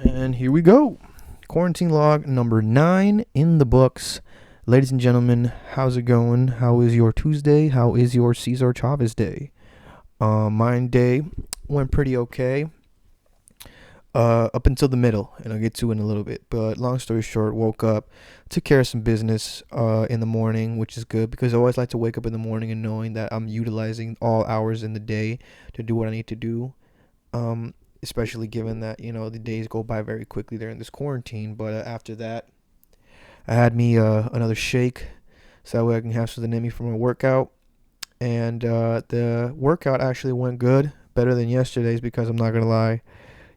And here we go. Quarantine log number 9 in the books. Ladies and gentlemen, how's it going? How is your Tuesday? How is your Cesar Chavez day? Mine day went pretty okay. Up until the middle, and I'll get to it in a little bit. But long story short, woke up, took care of some business in the morning, which is good because I always like to wake up in the morning and knowing that I'm utilizing all hours in the day to do what I need to do. Especially given that the days go by very quickly during this quarantine. But after that, I had me another shake, so that way I can have something in me for my workout. And the workout actually went good, better than yesterday's because I'm not gonna lie.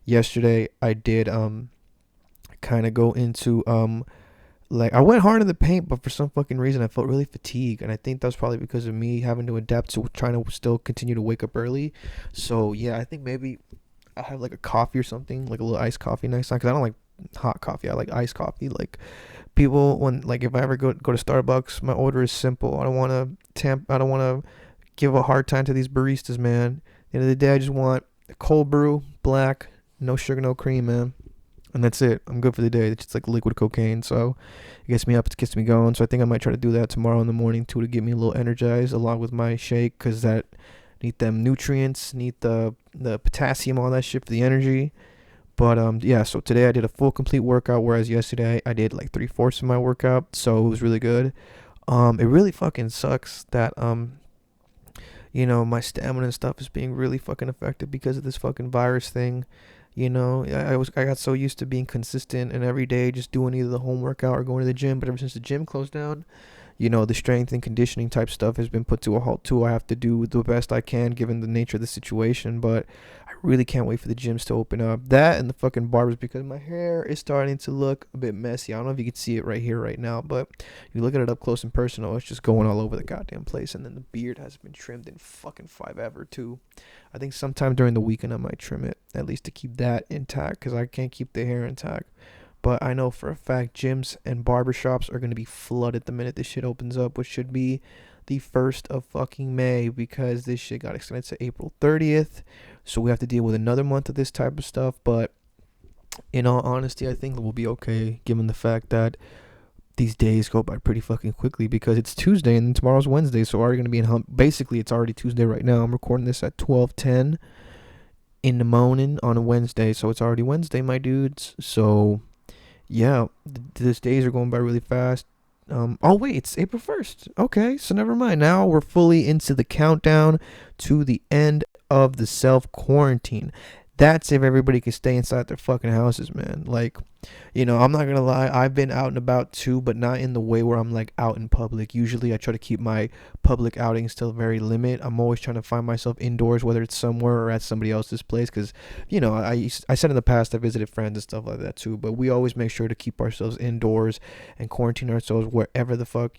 Yesterday I did kind of go into like I went hard in the paint, but for some fucking reason I felt really fatigued, and I think that was probably because of me having to adapt to trying to still continue to wake up early. So yeah, I think maybe I'll have like a coffee or something, like a little iced coffee next time, because I don't like hot coffee. I like iced coffee. Like people, when like if I ever go to Starbucks, my order is simple. I don't want to give a hard time to these baristas, man. At the end of the day, I just want a cold brew, black, no sugar, no cream, man. And that's it. I'm good for the day. It's just like liquid cocaine. So it gets me up, it gets me going. So I think I might try to do that tomorrow in the morning too, to get me a little energized along with my shake, because that need them nutrients, need the potassium, all that shit for the energy. But yeah, so today I did a full complete workout, whereas yesterday I did like 3/4 of my workout, so it was really good. It really fucking sucks that my stamina and stuff is being really fucking affected because of this fucking virus thing. I got so used to being consistent and every day just doing either the home workout or going to the gym, but ever since the gym closed down, the strength and conditioning type stuff has been put to a halt too. I have to do the best I can given the nature of the situation, but I really can't wait for the gyms to open up. That and the fucking barbers, because my hair is starting to look a bit messy. I don't know if you can see it right here, right now, but if you look at it up close and personal, it's just going all over the goddamn place. And then the beard hasn't been trimmed in fucking forever too. I think sometime during the weekend I might trim it, at least to keep that intact, because I can't keep the hair intact. But I know for a fact gyms and barbershops are going to be flooded the minute this shit opens up, which should be the 1st of fucking May, because this shit got extended to April 30th. So we have to deal with another month of this type of stuff. But in all honesty, I think we'll be okay, given the fact that these days go by pretty fucking quickly, because it's Tuesday and then tomorrow's Wednesday. So we're already going to be in basically, it's already Tuesday right now. I'm recording this at 12:10 in the morning on a Wednesday. So it's already Wednesday, my dudes. So yeah, these days are going by really fast. Oh wait, it's April 1st. Okay, so never mind. Now we're fully into the countdown to the end of the self quarantine. That's if everybody can stay inside their fucking houses, man. Like, I'm not gonna lie, I've been out and about too, but not in the way where I'm like out in public. Usually I try to keep my public outings to a very limit. I'm always trying to find myself indoors, whether it's somewhere or at somebody else's place, because I said in the past I visited friends and stuff like that too, but we always make sure to keep ourselves indoors and quarantine ourselves wherever the fuck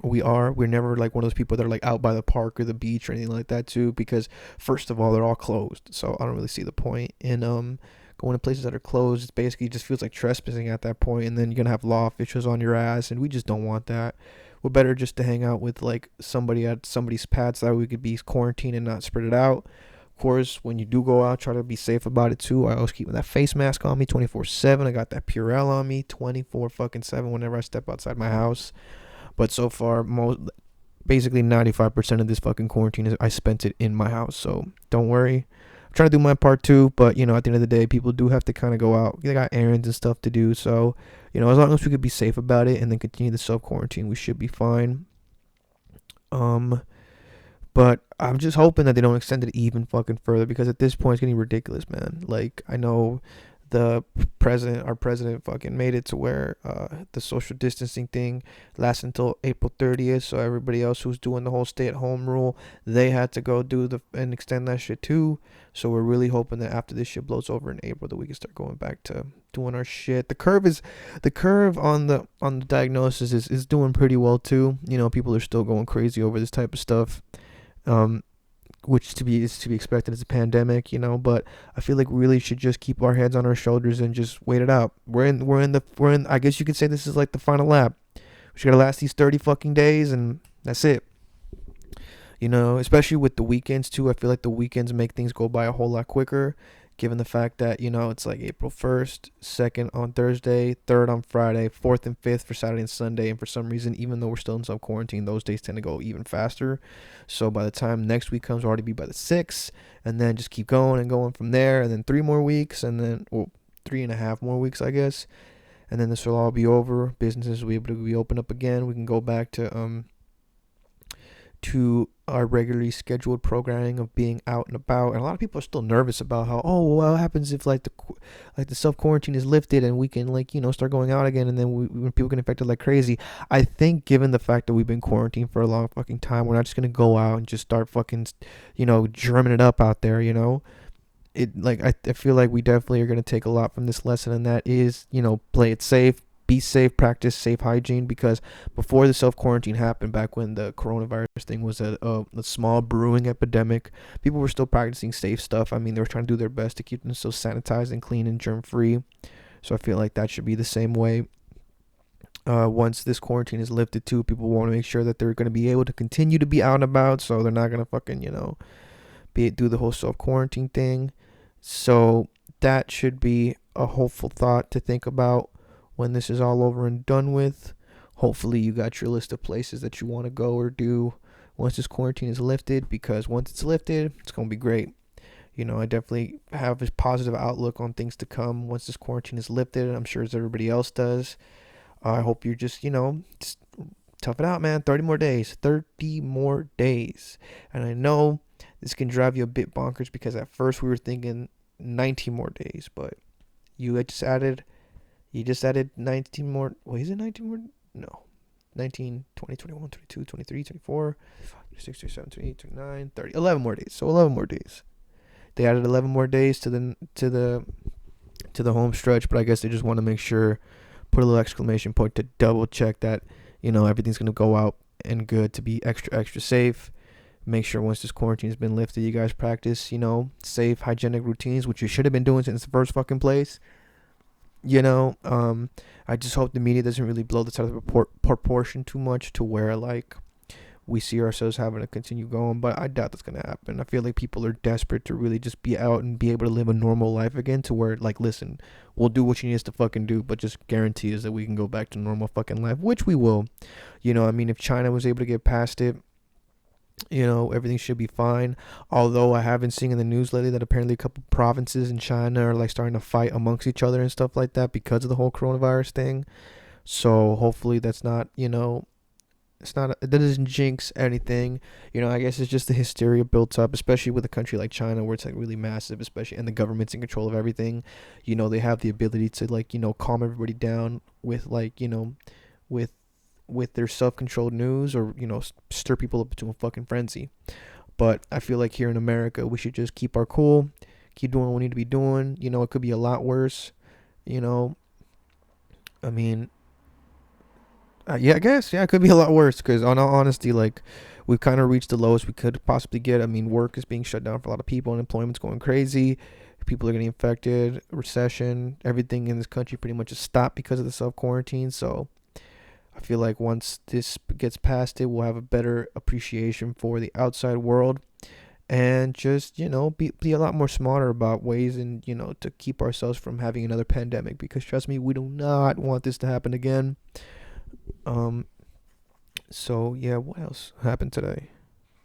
we are. We're never like one of those people that are like out by the park or the beach or anything like that too, because first of all, they're all closed, so I don't really see the point in going to places that are closed. It basically just feels like trespassing at that point, and then you're gonna have law officials on your ass, and we just don't want that. We're better just to hang out with like somebody at somebody's pad, so that we could be quarantined and not spread it out. Of course, when you do go out, try to be safe about it too. I always keep that face mask on me 24/7. I got that Purell on me 24 fucking 7 whenever I step outside my house. But so far, basically 95% of this fucking quarantine I spent it in my house. So don't worry. I'm trying to do my part too. But, at the end of the day, people do have to kind of go out. They got errands and stuff to do. So, as long as we could be safe about it and then continue the self-quarantine, we should be fine. But I'm just hoping that they don't extend it even fucking further, because at this point it's getting ridiculous, man. Like, I know our president fucking made it to where the social distancing thing lasts until April 30th. So everybody else who's doing the whole stay-at-home rule, they had to go and extend that shit too. So we're really hoping that after this shit blows over in April, that we can start going back to doing our shit. The curve on the diagnosis is doing pretty well too. People are still going crazy over this type of stuff. Which is to be expected as a pandemic, but I feel like we really should just keep our heads on our shoulders and just wait it out. We're in I guess you could say this is like the final lap. We just gotta last these 30 fucking days, and that's it. Especially with the weekends too. I feel like the weekends make things go by a whole lot quicker, given the fact that, it's like April 1st, 2nd on Thursday, 3rd on Friday, 4th and 5th for Saturday and Sunday. And for some reason, even though we're still in self quarantine, those days tend to go even faster. So by the time next week comes, we'll already be by the 6th, and then just keep going and going from there. And then 3 more weeks, and then, well, 3.5 more weeks, I guess. And then this will all be over. Businesses will be able to be open up again. We can go back to our regularly scheduled programming of being out and about. And a lot of people are still nervous about how, what happens if like the self quarantine is lifted and we can start going out again, and then when people get infected like crazy. I think given the fact that we've been quarantined for a long fucking time, we're not just gonna go out and just start fucking germing it up out there. I feel like we definitely are gonna take a lot from this lesson, and that is play it safe. Be safe, practice safe hygiene, because before the self-quarantine happened, back when the coronavirus thing was a small brewing epidemic, people were still practicing safe stuff. I mean, they were trying to do their best to keep themselves sanitized and clean and germ-free. So I feel like that should be the same way. Once this quarantine is lifted too, people want to make sure that they're going to be able to continue to be out and about, so they're not going to fucking, do the whole self-quarantine thing. So that should be a hopeful thought to think about when this is all over and done with. Hopefully you got your list of places that you want to go or do once this quarantine is lifted, because once it's lifted, it's going to be great. I definitely have a positive outlook on things to come once this quarantine is lifted, and I'm sure as everybody else does. I hope you're just tough it out, man. 30 more days. 30 more days. And I know this can drive you a bit bonkers, because at first we were thinking 19 more days, but you just added 19 more. Wait, is it 19 more? No. 19, 20, 21, 22, 23, 24, 26, 27, 28, 29, 30. 11 more days. So 11 more days. They added 11 more days to the home stretch, but I guess they just want to make sure, put a little exclamation point to double check that, everything's going to go out and good, to be extra, extra safe. Make sure once this quarantine has been lifted, you guys practice, safe, hygienic routines, which you should have been doing since the first fucking place. I just hope the media doesn't really blow this out of proportion too much, to where we see ourselves having to continue going, but I doubt that's gonna happen. I feel like people are desperate to really just be out and be able to live a normal life again, to where listen, we'll do what you need us to fucking do, but just guarantee us that we can go back to normal fucking life, which we will. If China was able to get past it, everything should be fine. Although I have been seeing in the news lately that apparently a couple provinces in China are starting to fight amongst each other and stuff like that, because of the whole coronavirus thing. So hopefully that's not, that doesn't jinx anything. I guess it's just the hysteria built up, especially with a country like China, where it's really massive, especially, and the government's in control of everything. They have the ability to calm everybody down with with their self-controlled news, or stir people up to a fucking frenzy. But I feel like here in America, we should just keep our cool, keep doing what we need to be doing. It could be a lot worse. I mean, yeah, I guess, yeah, it could be a lot worse, because on all honesty, we've kind of reached the lowest we could possibly get. I mean, work is being shut down for a lot of people, unemployment's going crazy, people are getting infected, recession, everything in this country pretty much is stopped because of the self-quarantine. So I feel like once this gets past it, we'll have a better appreciation for the outside world, and just, be a lot more smarter about ways and, to keep ourselves from having another pandemic, because trust me, we do not want this to happen again. So yeah, what else happened today?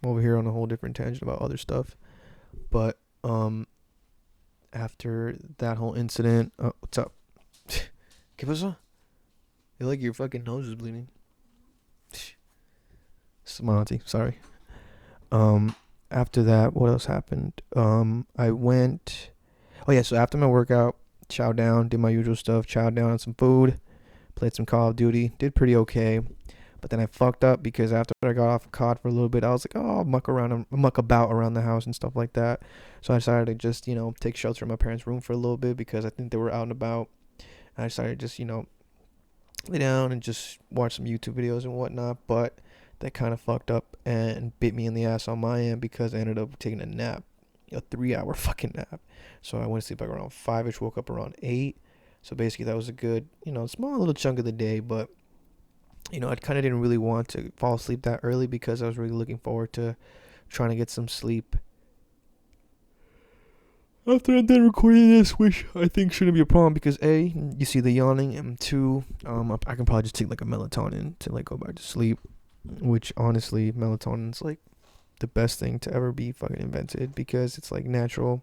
I'm over here on a whole different tangent about other stuff. But, after that whole incident, what's up? Give us a... You like your fucking nose is bleeding. Smonty, sorry. After that, what else happened? I went... Oh yeah, so after my workout, chowed down, did my usual stuff, chowed down on some food, played some Call of Duty, did pretty okay. But then I fucked up, because after I got off of COD for a little bit, I was like, I'll muck about around the house and stuff like that. So I decided to just, take shelter in my parents' room for a little bit, because I think they were out and about. And I decided to just, lay down and just watch some YouTube videos and whatnot. But that kind of fucked up and bit me in the ass on my end, because I ended up taking a nap, a 3-hour fucking nap. So I went to sleep like around 5ish, woke up around 8. So basically that was a good, small little chunk of the day. But I kind of didn't really want to fall asleep that early, because I was really looking forward to trying to get some sleep. after I'm done recording this, which I think shouldn't be a problem because A, you see the yawning, and two, I can probably just take like a melatonin to like go back to sleep. Which honestly, melatonin's like the best thing to ever be fucking invented because it's like natural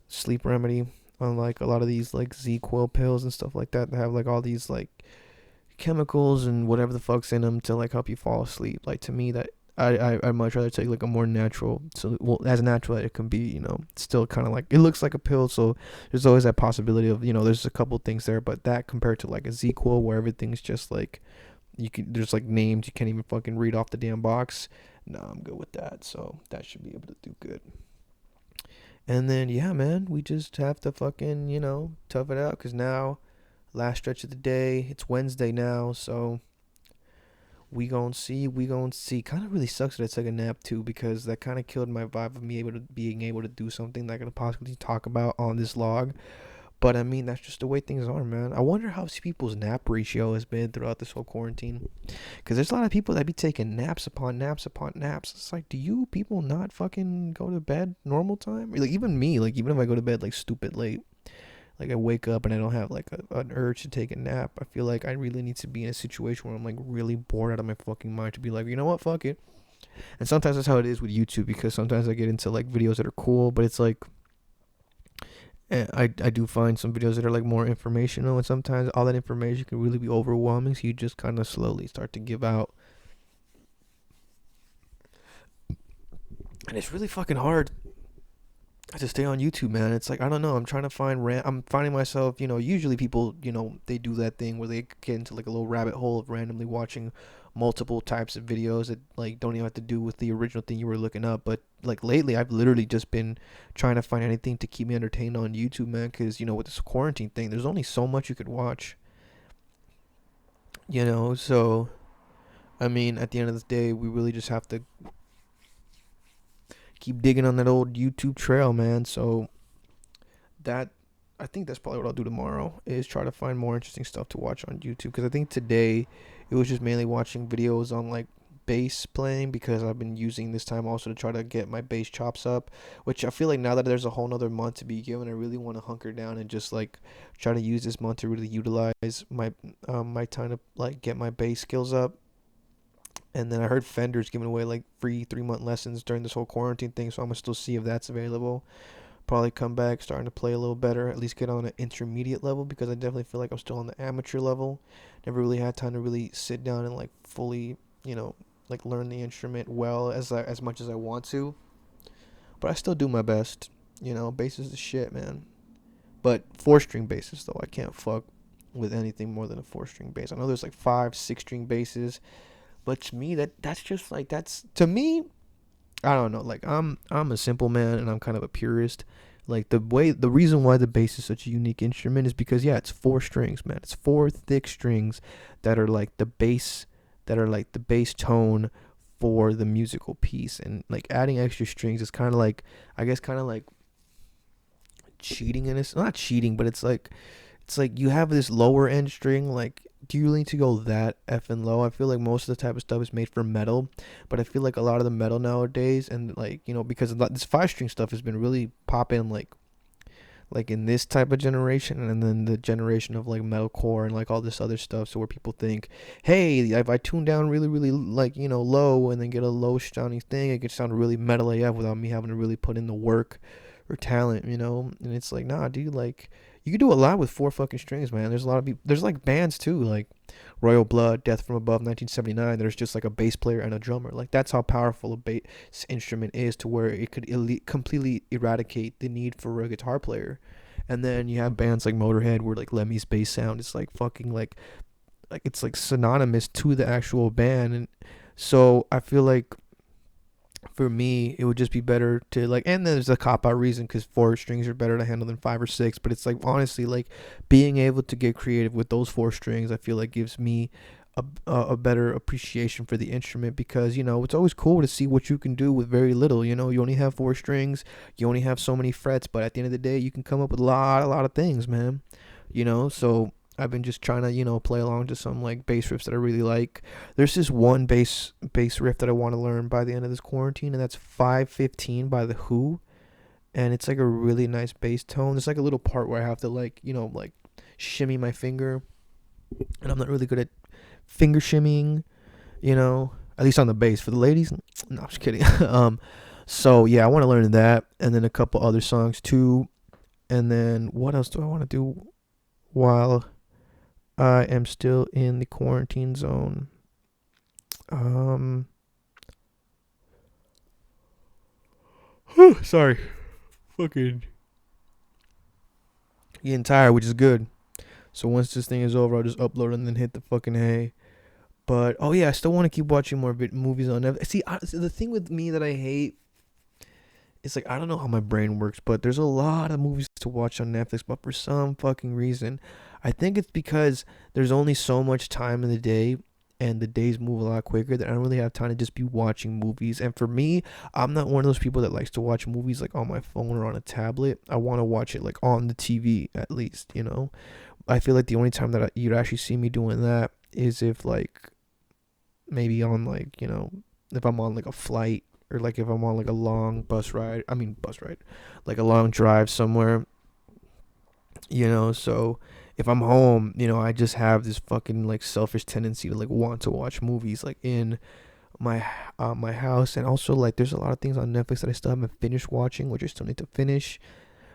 sleep remedy. Unlike a lot of these like Z-Quil pills and stuff like that have like all these like chemicals and whatever the fuck's in them to like help you fall asleep. Like to me, that I'd much rather take like a more natural, so well as natural as it can be. It's still kind of like it looks like a pill, so there's always that possibility of there's a couple things there, but that compared to like a Z-Quil where everything's just like there's like names you can't even fucking read off the damn box. No, I'm good with that, so that should be able to do good. And then yeah, man, we just have to fucking tough it out because now last stretch of the day. It's Wednesday now, so we gon' see. Kind of really sucks that I took a nap too because that kind of killed my vibe of me being able to do something that I could possibly talk about on this log. But I mean, that's just the way things are, man. I wonder how people's nap ratio has been throughout this whole quarantine. Because there's a lot of people that be taking naps upon naps upon naps. It's like, do you people not fucking go to bed normal time? Like, even me, like, even if I go to bed, like, stupid late, like, I wake up and I don't have, like, an urge to take a nap, I feel like I really need to be in a situation where I'm, like, really bored out of my fucking mind to be like, you know what, fuck it. And sometimes that's how it is with YouTube because sometimes I get into, like, videos that are cool, but it's like, I do find some videos that are like more informational, and sometimes all that information can really be overwhelming, so you just kind of slowly start to give out, and it's really fucking hard to stay on YouTube, man. It's like I don't know. I'm trying to find I'm finding myself, usually people, they do that thing where they get into like a little rabbit hole of randomly watching multiple types of videos that like don't even have to do with the original thing you were looking up. But like lately, I've literally just been trying to find anything to keep me entertained on YouTube, man. Because with this quarantine thing, there's only so much you could watch. So I mean, at the end of the day, we really just have to keep digging on that old YouTube trail, man. So that I think that's probably what I'll do tomorrow is try to find more interesting stuff to watch on YouTube because I think today it was just mainly watching videos on like bass playing because I've been using this time also to try to get my bass chops up, which I feel like now that there's a whole nother month to be given, I really want to hunker down and just like try to use this month to really utilize my time to like get my bass skills up. And then I heard Fender's giving away like free 3-month lessons during this whole quarantine thing, so I'm gonna still see if that's available. Probably come back starting to play a little better, at least get on an intermediate level because I definitely feel like I'm still on the amateur level. Never really had time to really sit down and like fully, like learn the instrument well as much as I want to. But I still do my best. Bass is the shit, man. But 4-string basses though, I can't fuck with anything more than a 4-string bass. I know there's like 5, 6-string basses, but to me that's just like that's to me I don't know. Like I'm a simple man and I'm kind of a purist. Like the reason why the bass is such a unique instrument is because yeah, it's 4 strings, man. It's 4 thick strings that are like the bass tone for the musical piece. And like adding extra strings is kind of like I guess kind of like cheating in this. Not cheating, but it's like you have this lower end string. Like, do you really need to go that effing low? I feel like most of the type of stuff is made for metal, but I feel like a lot of the metal nowadays, and like because this 5-string stuff has been really popping, like in this type of generation, and then the generation of like metalcore and like all this other stuff. So where people think, hey, if I tune down really, really like low and then get a low sounding thing, it could sound really metal AF without me having to really put in the work or talent, And it's like, nah, dude, like you can do a lot with 4 fucking strings, man. There's a lot of people. There's like bands too, like Royal Blood, Death from Above, 1979. There's just like a bass player and a drummer. Like that's how powerful a bass instrument is, to where it could completely eradicate the need for a guitar player. And then you have bands like Motorhead, where like Lemmy's bass sound is like fucking like it's like synonymous to the actual band. And so I feel like for me, it would just be better to like, and there's a cop out reason because 4 strings are better to handle than 5 or 6. But it's like honestly, like being able to get creative with those 4 strings, I feel like gives me a better appreciation for the instrument because it's always cool to see what you can do with very little. You only have 4 strings, you only have so many frets, but at the end of the day, you can come up with a lot of things, man. So I've been just trying to, play along to some like bass riffs that I really like. There's this one bass riff that I want to learn by the end of this quarantine, and that's 515 by The Who. and it's like a really nice bass tone. There's like a little part where I have to like, like shimmy my finger, and I'm not really good at finger shimmying, at least on the bass. For the ladies, no, I'm just kidding. So yeah, I want to learn that, and then a couple other songs too. And then what else do I want to do while I am still in the quarantine zone? Um, sorry, fucking getting tired, which is good. So once this thing is over, I'll just upload and then hit the fucking hay. But oh yeah, I still want to keep watching more movies on Netflix. See, the thing with me that I hate, it's like I don't know how my brain works, but there's a lot of movies to watch on Netflix, but for some fucking reason, I think it's because there's only so much time in the day and the days move a lot quicker that I don't really have time to just be watching movies. And for me, I'm not one of those people that likes to watch movies like on my phone or on a tablet. I want to watch it like on the TV at least. I feel like the only time that you'd actually see me doing that is if like maybe on like, if I'm on like a flight, or like if I'm on like a long bus ride, like a long drive somewhere, so if I'm home, I just have this fucking like selfish tendency to like want to watch movies like in my house. And also like there's a lot of things on Netflix that I still haven't finished watching, which I still need to finish.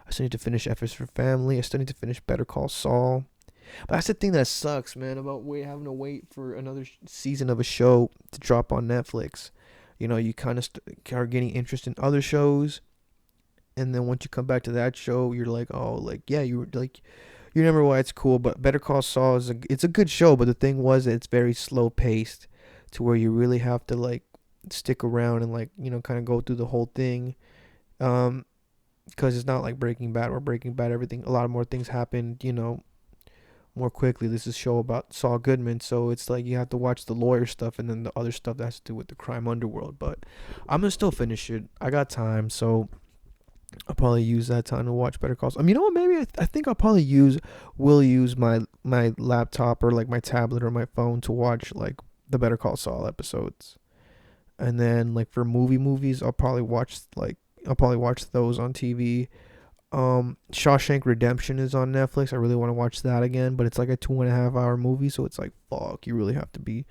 I still need to finish F is for Family. I still need to finish Better Call Saul. But that's the thing that sucks, man, about having to wait for another season of a show to drop on Netflix. You kind of are getting interest in other shows, and then once you come back to that show, you're like, oh, like yeah, you were like, you remember why it's cool. But Better Call Saul it's a good show, but the thing was that it's very slow paced, to where you really have to like stick around and like kind of go through the whole thing. Because it's not like Breaking Bad, where Breaking Bad everything a lot of more things happen, more quickly. This is a show about Saul Goodman, so it's like you have to watch the lawyer stuff and then the other stuff that has to do with the crime underworld. But I'm gonna still finish it. I got time, so I'll probably use that time to watch Better Call Saul. You know what? Maybe I think I'll probably will use my laptop or like my tablet or my phone to watch like the Better Call Saul episodes. And then like for movies, I'll probably watch those on TV. Shawshank Redemption is on Netflix. I really want to watch that again, but it's like a 2.5 hour movie, so it's like fuck, you really have to be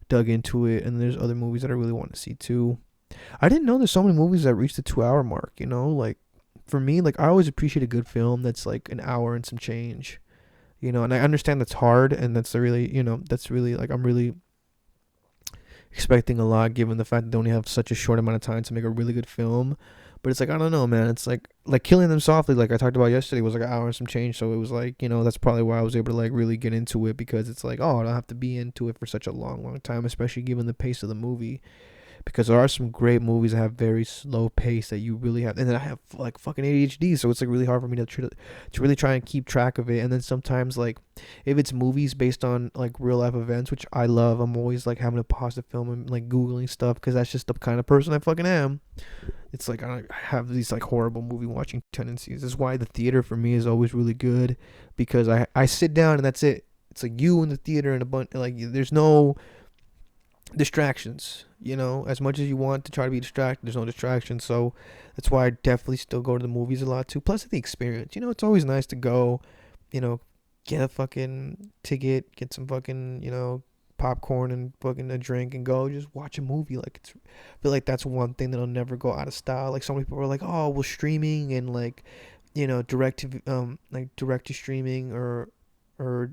dug into it. And there's other movies that I really want to see too. I didn't know there's so many movies that reach the 2 hour mark. Like for me, like I always appreciate a good film that's like an hour and some change. And I understand that's hard, and that's really like I'm really expecting a lot given the fact that they only have such a short amount of time to make a really good film. But it's like I don't know, man. It's like Killing Them Softly, like I talked about yesterday, was like an hour and some change. So it was like that's probably why I was able to like really get into it, because it's like, oh, I don't have to be into it for such a long time, especially given the pace of the movie. Because there are some great movies that have very slow pace that you really have, and then I have like fucking ADHD, so it's like really hard for me to really try and keep track of it. And then sometimes like if it's movies based on like real life events, which I love, I'm always like having to pause the film and like googling stuff, because that's just the kind of person I fucking am. It's like I have these like horrible movie watching tendencies. This is why the theater for me is always really good, because I sit down and that's it. It's like you in the theater and a bunch, like there's no distractions. As much as you want to try to be distracted, there's no distractions. So that's why I definitely still go to the movies a lot too. Plus the experience. It's always nice to go, get a fucking ticket, get some fucking, popcorn and fucking a drink and go just watch a movie. Like I feel like that's one thing that'll never go out of style. Like so many people are like, oh well, streaming and like direct to streaming or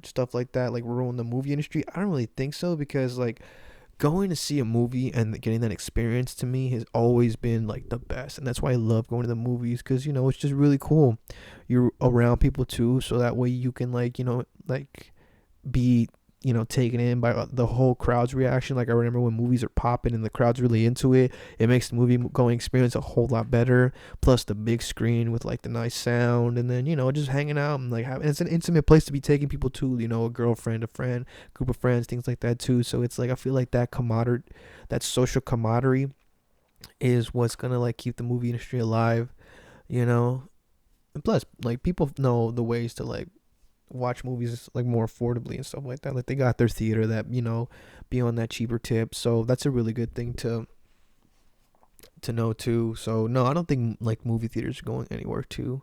stuff like that like ruin the movie industry. I don't really think so, because like going to see a movie and getting that experience to me has always been like the best. And that's why I love going to the movies, because it's just really cool. You're around people too, so that way you can like like be taken in by the whole crowd's reaction. Like I remember when movies are popping and the crowd's really into it, it makes the movie going experience a whole lot better. Plus the big screen with like the nice sound, and then just hanging out and like having, it's an intimate place to be taking people to, a girlfriend, a friend, group of friends, things like that too. So it's like I feel like that social camaraderie is what's gonna like keep the movie industry alive. And plus like people know the ways to like watch movies like more affordably and stuff like that. Like they got their theater that be on that cheaper tip, so that's a really good thing to to know too. So no, I don't think like movie theaters are going anywhere too.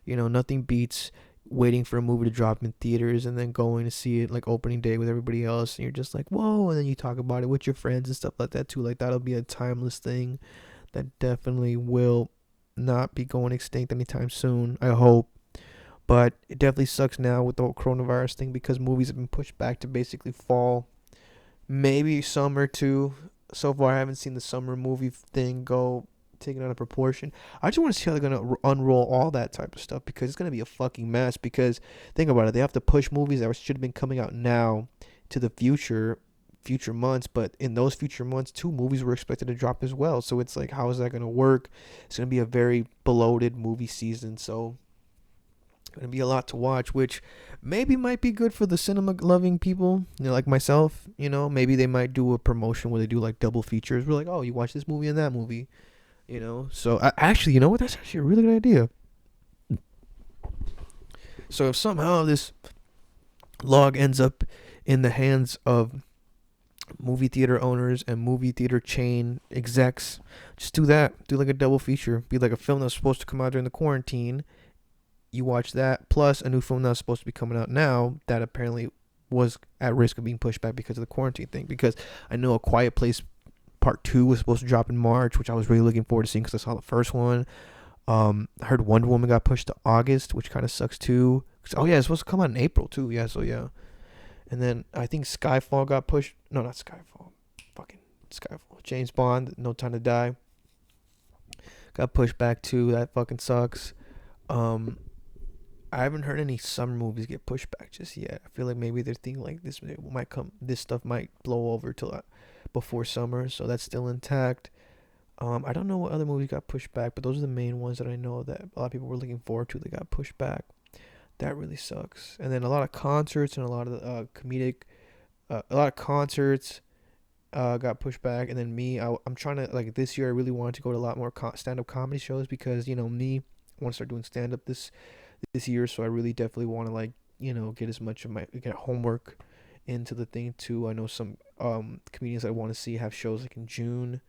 Nothing beats waiting for a movie to drop in theaters and then going to see it like opening day with everybody else, and you're just like, whoa, and then you talk about it with your friends and stuff like that too. Like that'll be a timeless thing that definitely will not be going extinct anytime soon, I hope. But it definitely sucks now with the whole coronavirus thing because movies have been pushed back to basically fall, maybe summer too. So far, I haven't seen the summer movie thing go taken out of proportion. I just want to see how they're gonna unroll all that type of stuff because it's gonna be a fucking mess. Because think about it, they have to push movies that should have been coming out now to the future months, but in those future months, two movies were expected to drop as well. So it's like, how is that gonna work? It's gonna be a very bloated movie season. So gonna be a lot to watch, which maybe might be good for the cinema loving people, like myself. Maybe they might do a promotion where they do like double features. We're like, oh, you watch this movie and that movie. So actually, you know what? That's actually a really good idea. So if somehow this log ends up in the hands of movie theater owners and movie theater chain execs, just do that. Do like a double feature. Be like a film that's supposed to come out during the quarantine. You watch that plus a new film that's supposed to be coming out now that apparently was at risk of being pushed back because of the quarantine thing. Because I know A Quiet Place Part 2 was supposed to drop in March, which I was really looking forward to seeing because I saw the first one. I heard Wonder Woman got pushed to August, which kind of sucks too. Oh yeah, it's supposed to come out in April too. Yeah, so yeah. And then I think Skyfall got pushed. No, not Skyfall. Fucking Skyfall. James Bond, No Time to Die. Got pushed back too. That fucking sucks. Um, I haven't heard any summer movies get pushed back just yet. I feel like maybe they're thinking like this stuff might blow over till before summer, so that's still intact. I don't know what other movies got pushed back, but those are the main ones that I know that a lot of people were looking forward to. They got pushed back. That really sucks. And then a lot of concerts and a lot of a lot of concerts got pushed back. And then I'm trying to like this year. I really wanted to go to a lot more stand-up comedy shows because me, I want to start doing stand-up this year. So I really definitely want to like get as much of my get homework into the thing too. I know some comedians I want to see have shows like in June.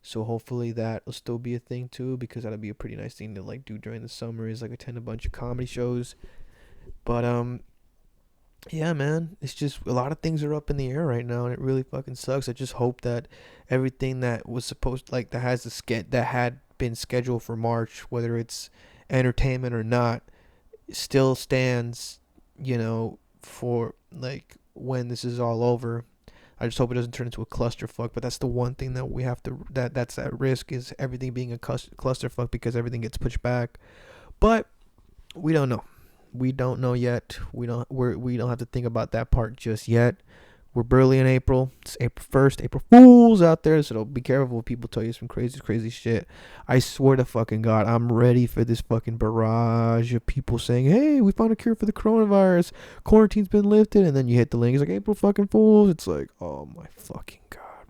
So hopefully that will still be a thing too, because that'll be a pretty nice thing to like do during the summer is like attend a bunch of comedy shows. But yeah, man, it's just a lot of things are up in the air right now, and it really fucking sucks. I just hope that everything that was supposed like that had been scheduled for March, whether it's entertainment or not, still stands. For like when this is all over. I just hope it doesn't turn into a clusterfuck. But that's the one thing that we have to that's at risk is everything being a clusterfuck because everything gets pushed back. But we don't know. We don't know yet. We don't have to think about that part just yet. We're barely in April. It's April 1st. April Fools out there. So be careful when people tell you some crazy, crazy shit. I swear to fucking God, I'm ready for this fucking barrage of people saying, hey, we found a cure for the coronavirus. Quarantine's been lifted. And then you hit the link. It's like, April fucking Fools. It's like, oh my fucking God.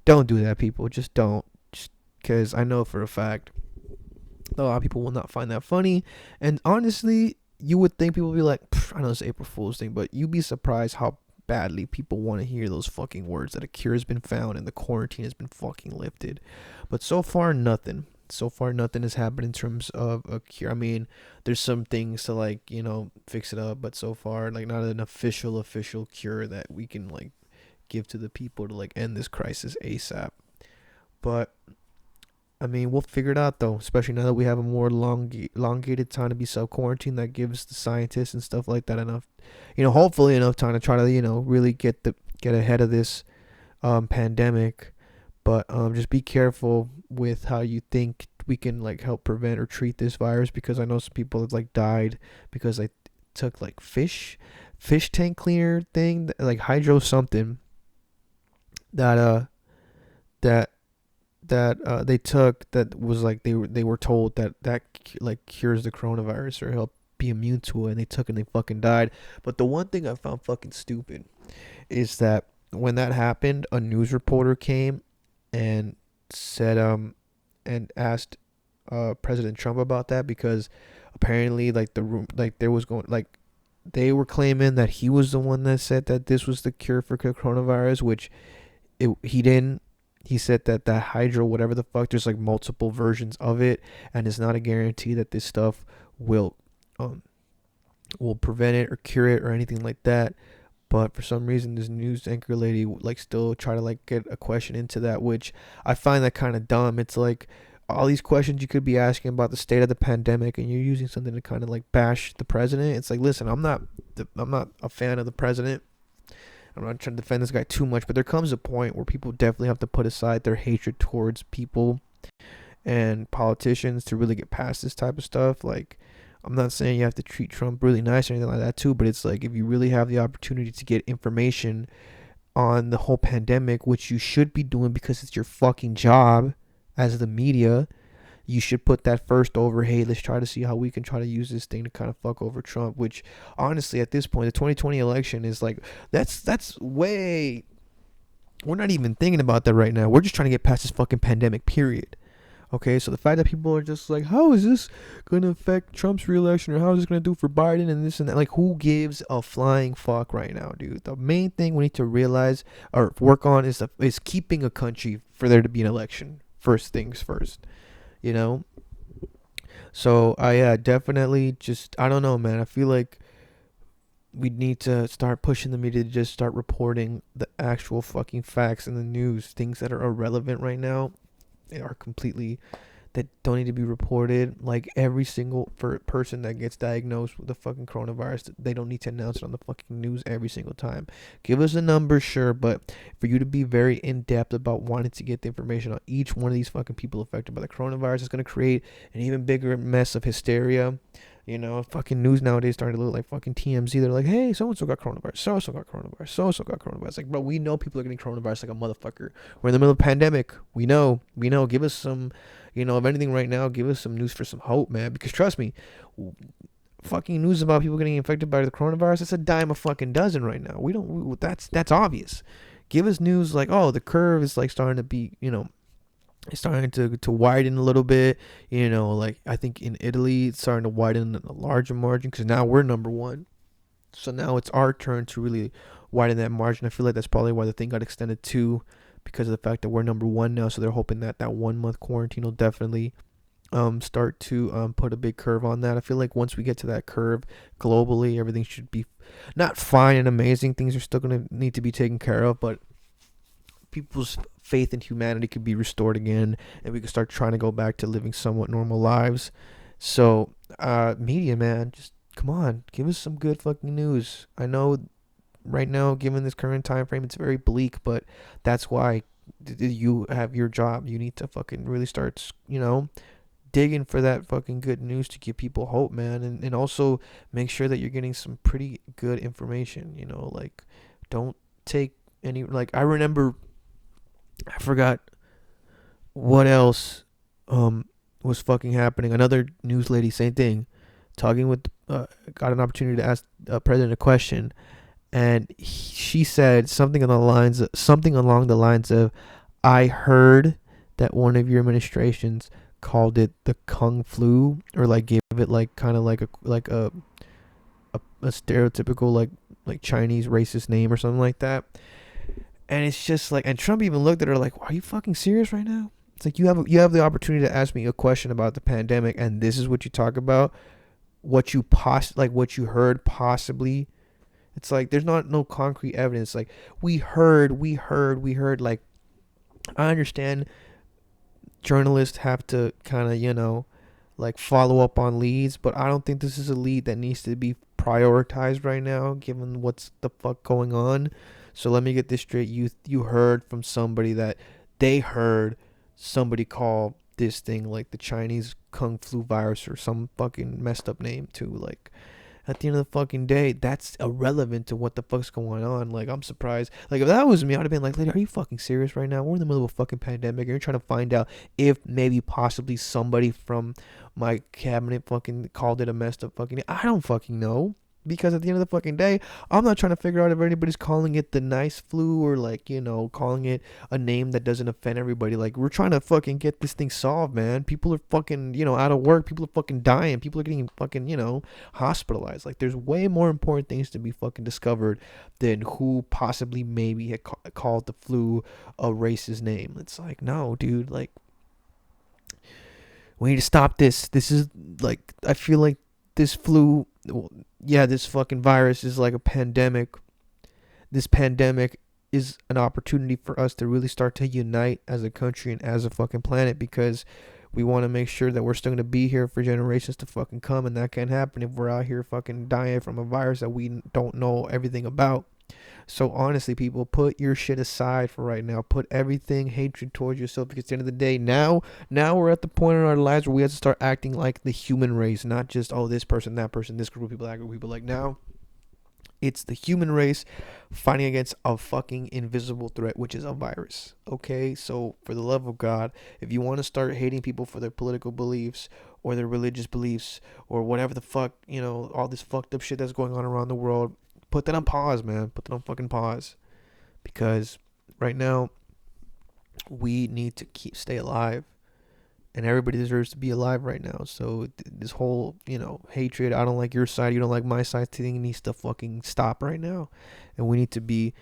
Don't do that, people. Just don't. Just because I know for a fact a lot of people will not find that funny. And honestly, you would think people would be like, I know it's April Fool's thing, but you'd be surprised how badly people want to hear those fucking words that a cure has been found and the quarantine has been fucking lifted. But so far, nothing. So far, nothing has happened in terms of a cure. I mean, there's some things to like, fix it up, but so far, like, not an official cure that we can like give to the people to like end this crisis ASAP. But I mean, we'll figure it out though, especially now that we have a more elongated time to be self-quarantined. That gives the scientists and stuff like that enough, hopefully enough time to try to, really get ahead of this pandemic. But just be careful with how you think we can like help prevent or treat this virus, because I know some people have like died because they took like fish tank cleaner thing, like hydro something that that they took, that was like they were told that like cures the coronavirus or help be immune to it, and they took and they fucking died. But the one thing I found fucking stupid is that when that happened, a news reporter came and said and asked President Trump about that, because apparently like the room, like there was going like they were claiming that he was the one that said that this was the cure for coronavirus, which he didn't. he said that that hydro, whatever the fuck, there's like multiple versions of it, and it's not a guarantee that this stuff will um will prevent it or cure it or anything like that. But for some reason, this news anchor lady like still try to like get a question into that, which I find that kind of dumb. It's like all these questions you could be asking about the state of the pandemic, and you're using something to kind of like bash the president. It's like, listen, I'm not a fan of the president. I'm not trying to defend this guy too much, but there comes a point where people definitely have to put aside their hatred towards people and politicians to really get past this type of stuff. Like, I'm not saying you have to treat Trump really nice or anything like that too, but it's like if you really have the opportunity to get information on the whole pandemic, which you should be doing because it's your fucking job as the media, you should put that first over, hey, let's try to see how we can try to use this thing to kind of fuck over Trump, which honestly at this point, the 2020 election is like, that's way, we're not even thinking about that right now. We're just trying to get past this fucking pandemic, period. Okay, so the fact that people are just like, how is this going to affect Trump's reelection, or how is this going to do for Biden and this and that? Like, who gives a flying fuck right now, dude? The main thing we need to realize or work on is keeping a country for there to be an election. First things first, you know? So, yeah, definitely just, I don't know, man. I feel like we need to start pushing the media to just start reporting the actual fucking facts in the news. Things that are irrelevant right now are completely, that don't need to be reported. Like every single person that gets diagnosed with the fucking coronavirus, they don't need to announce it on the fucking news every single time. Give us a number, sure, but for you to be very in depth about wanting to get the information on each one of these fucking people affected by the coronavirus is going to create an even bigger mess of hysteria. You know, fucking news nowadays starting to look like fucking TMZ. They're like, hey, so-and-so got coronavirus, so-and-so got coronavirus, so-and-so got coronavirus. Like, bro, we know people are getting coronavirus like a motherfucker. We're in the middle of a pandemic. We know. Give us some, if anything right now, give us some news for some hope, man. Because trust me, fucking news about people getting infected by the coronavirus, it's a dime a fucking dozen right now. That's obvious. Give us news like, oh, the curve is like starting to be, it's starting to widen a little bit, like I think in Italy it's starting to widen a larger margin because now we're number one. So now it's our turn to really widen that margin. I feel like that's probably why the thing got extended too, because of the fact that we're number one now. So they're hoping that that 1 month quarantine will definitely start to put a big curve on that. I feel like once we get to that curve globally, everything should be not fine and amazing. Things are still going to need to be taken care of, but people's faith in humanity could be restored again, and we could start trying to go back to living somewhat normal lives. So, media, man, just come on, give us some good fucking news. I know right now, given this current time frame, it's very bleak, but that's why you have your job. You need to fucking really start, digging for that fucking good news to give people hope, man, and also make sure that you're getting some pretty good information. Like, don't take any, like, I forgot what else was fucking happening. Another news lady, same thing, talking with got an opportunity to ask the president a question, and she said something along the lines of, "I heard that one of your administrations called it the Kung Flu, or like gave it like kind of like a stereotypical like Chinese racist name or something like that." And it's just like, and Trump even looked at her like, "Are you fucking serious right now?" It's like, you have the opportunity to ask me a question about the pandemic, and this is what you talk about, what you heard possibly. It's like there's no concrete evidence. Like, we heard. Like, I understand journalists have to kind of like follow up on leads, but I don't think this is a lead that needs to be prioritized right now, given what's the fuck going on. So let me get this straight. You heard from somebody that they heard somebody call this thing like the Chinese Kung Flu virus or some fucking messed up name too. Like, at the end of the fucking day, that's irrelevant to what the fuck's going on. Like, I'm surprised. Like, if that was me, I'd have been like, lady, are you fucking serious right now? We're in the middle of a fucking pandemic, and you're trying to find out if maybe possibly somebody from my cabinet fucking called it a messed up fucking. I don't fucking know. Because at the end of the fucking day, I'm not trying to figure out if anybody's calling it the nice flu or like, calling it a name that doesn't offend everybody. Like, we're trying to fucking get this thing solved, man. People are fucking, out of work. People are fucking dying. People are getting fucking, hospitalized. Like, there's way more important things to be fucking discovered than who possibly maybe had called the flu a racist name. It's like, no, dude, like, we need to stop this. This is like, I feel like this flu, yeah, this fucking virus is like a pandemic. This pandemic is an opportunity for us to really start to unite as a country and as a fucking planet, because we want to make sure that we're still going to be here for generations to fucking come, and that can't happen if we're out here fucking dying from a virus that we don't know everything about. So honestly, people, put your shit aside for right now. Put everything hatred towards yourself, because at the end of the day, now we're at the point in our lives where we have to start acting like the human race, not just, oh, this person, that person, this group of people, that group of people. Like, now it's the human race fighting against a fucking invisible threat, which is a virus. Okay? So, for the love of God, if you want to start hating people for their political beliefs or their religious beliefs or whatever the fuck, all this fucked up shit that's going on around the world, put that on pause, man. Put that on fucking pause. Because right now, we need to stay alive. And everybody deserves to be alive right now. So this whole, hatred, I don't like your side, you don't like my side thing needs to fucking stop right now. And we need to be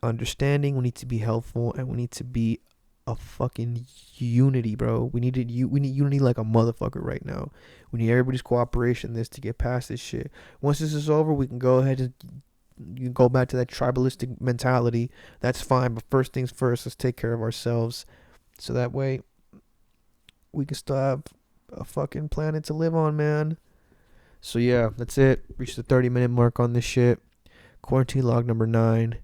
understanding, we need to be helpful, and we need to be a fucking unity, bro. We need unity like a motherfucker right now. We need everybody's cooperation in this to get past this shit. Once this is over, we can go ahead and you can go back to that tribalistic mentality. That's fine, but first things first, let's take care of ourselves. So that way, we can still have a fucking planet to live on, man. So yeah, that's it. Reached the 30-minute mark on this shit. Quarantine log number 9.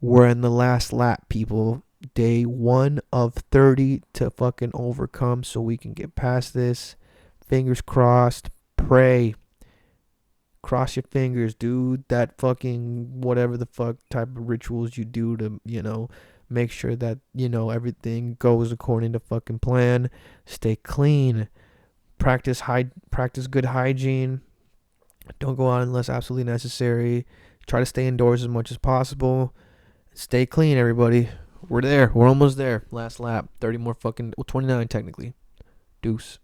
We're in the last lap, people. Day 1 of 30 to fucking overcome so we can get past this. Fingers crossed. Pray. Cross your fingers, dude. That fucking whatever the fuck type of rituals you do to, make sure that, everything goes according to fucking plan. Stay clean. Practice good hygiene. Don't go out unless absolutely necessary. Try to stay indoors as much as possible. Stay clean, everybody. We're there. We're almost there. Last lap. 30 more fucking, 29 technically. Deuce.